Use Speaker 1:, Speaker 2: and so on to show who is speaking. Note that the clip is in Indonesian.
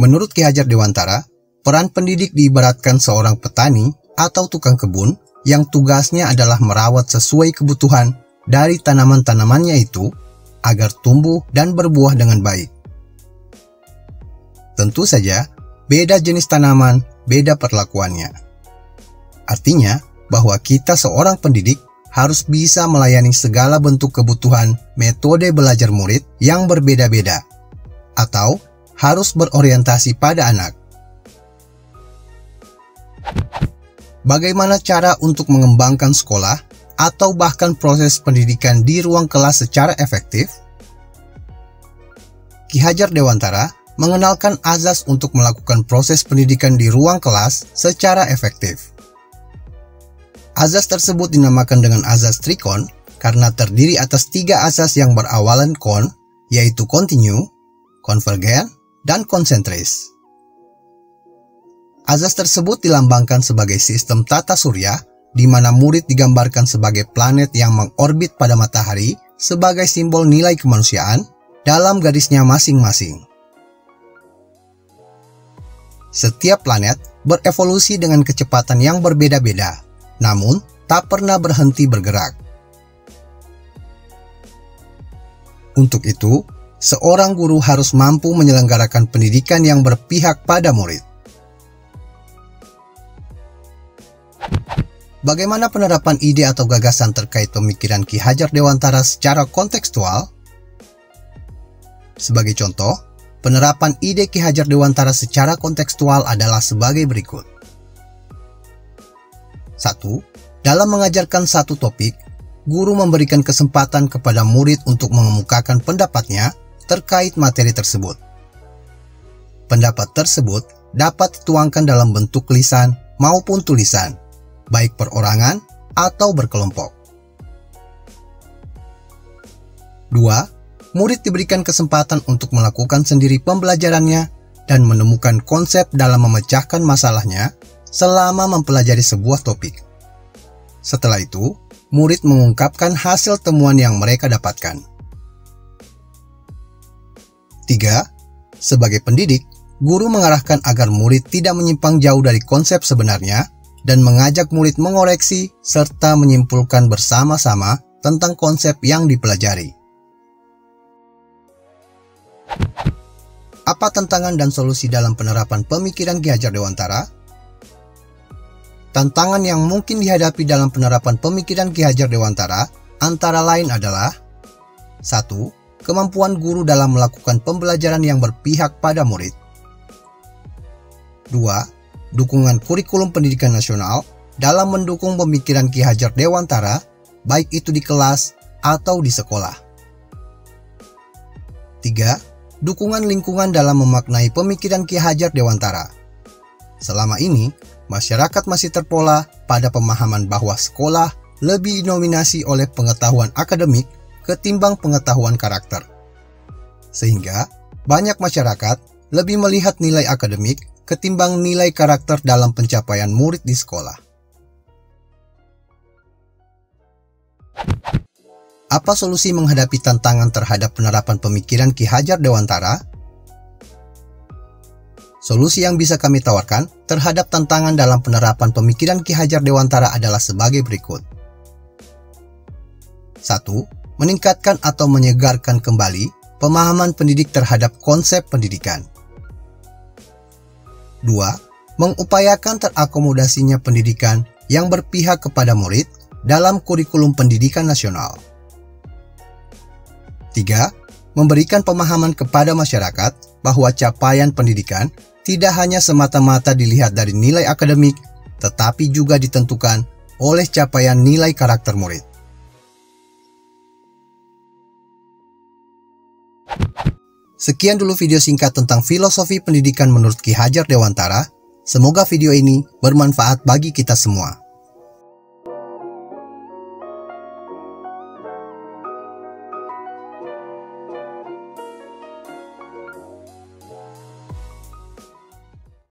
Speaker 1: Menurut Ki Hajar Dewantara, peran pendidik diibaratkan seorang petani atau tukang kebun yang tugasnya adalah merawat sesuai kebutuhan dari tanaman-tanamannya itu agar tumbuh dan berbuah dengan baik. Tentu saja, beda jenis tanaman, beda perlakuannya. Artinya, bahwa kita seorang pendidik harus bisa melayani segala bentuk kebutuhan metode belajar murid yang berbeda-beda, atau harus berorientasi pada anak. Bagaimana cara untuk mengembangkan sekolah atau bahkan proses pendidikan di ruang kelas secara efektif? Ki Hajar Dewantara mengenalkan azas untuk melakukan proses pendidikan di ruang kelas secara efektif. Azas tersebut dinamakan dengan azas trikon karena terdiri atas 3 azas yang berawalan kon, yaitu continue, convergent, dan concentris. Azas tersebut dilambangkan sebagai sistem tata surya, di mana murid digambarkan sebagai planet yang mengorbit pada matahari sebagai simbol nilai kemanusiaan dalam garisnya masing-masing. Setiap planet berevolusi dengan kecepatan yang berbeda-beda, namun tak pernah berhenti bergerak. Untuk itu, seorang guru harus mampu menyelenggarakan pendidikan yang berpihak pada murid. Bagaimana penerapan ide atau gagasan terkait pemikiran Ki Hajar Dewantara secara kontekstual? Sebagai contoh, penerapan ide Ki Hajar Dewantara secara kontekstual adalah sebagai berikut. 1. Dalam mengajarkan satu topik, guru memberikan kesempatan kepada murid untuk mengemukakan pendapatnya terkait materi tersebut. Pendapat tersebut dapat dituangkan dalam bentuk lisan maupun tulisan, baik perorangan atau berkelompok. 2. Murid diberikan kesempatan untuk melakukan sendiri pembelajarannya dan menemukan konsep dalam memecahkan masalahnya selama mempelajari sebuah topik. Setelah itu, murid mengungkapkan hasil temuan yang mereka dapatkan. 3. Sebagai pendidik, guru mengarahkan agar murid tidak menyimpang jauh dari konsep sebenarnya dan mengajak murid mengoreksi serta menyimpulkan bersama-sama tentang konsep yang dipelajari. Apa tantangan dan solusi dalam penerapan pemikiran Ki Hajar Dewantara? Tantangan yang mungkin dihadapi dalam penerapan pemikiran Ki Hajar Dewantara antara lain adalah 1. Kemampuan guru dalam melakukan pembelajaran yang berpihak pada murid. 2. Dukungan kurikulum pendidikan nasional dalam mendukung pemikiran Ki Hajar Dewantara, baik itu di kelas atau di sekolah. 3. Dukungan lingkungan dalam memaknai pemikiran Ki Hajar Dewantara. Selama ini, masyarakat masih terpola pada pemahaman bahwa sekolah lebih dinominasi oleh pengetahuan akademik ketimbang pengetahuan karakter. Sehingga, banyak masyarakat lebih melihat nilai akademik ketimbang nilai karakter dalam pencapaian murid di sekolah. Apa solusi menghadapi tantangan terhadap penerapan pemikiran Ki Hajar Dewantara? Solusi yang bisa kami tawarkan terhadap tantangan dalam penerapan pemikiran Ki Hajar Dewantara adalah sebagai berikut. 1. Meningkatkan atau menyegarkan kembali pemahaman pendidik terhadap konsep pendidikan. 2. Mengupayakan terakomodasinya pendidikan yang berpihak kepada murid dalam kurikulum pendidikan nasional. 3. Memberikan pemahaman kepada masyarakat bahwa capaian pendidikan tidak hanya semata-mata dilihat dari nilai akademik, tetapi juga ditentukan oleh capaian nilai karakter murid. Sekian dulu video singkat tentang filosofi pendidikan menurut Ki Hajar Dewantara. Semoga video ini bermanfaat bagi kita semua.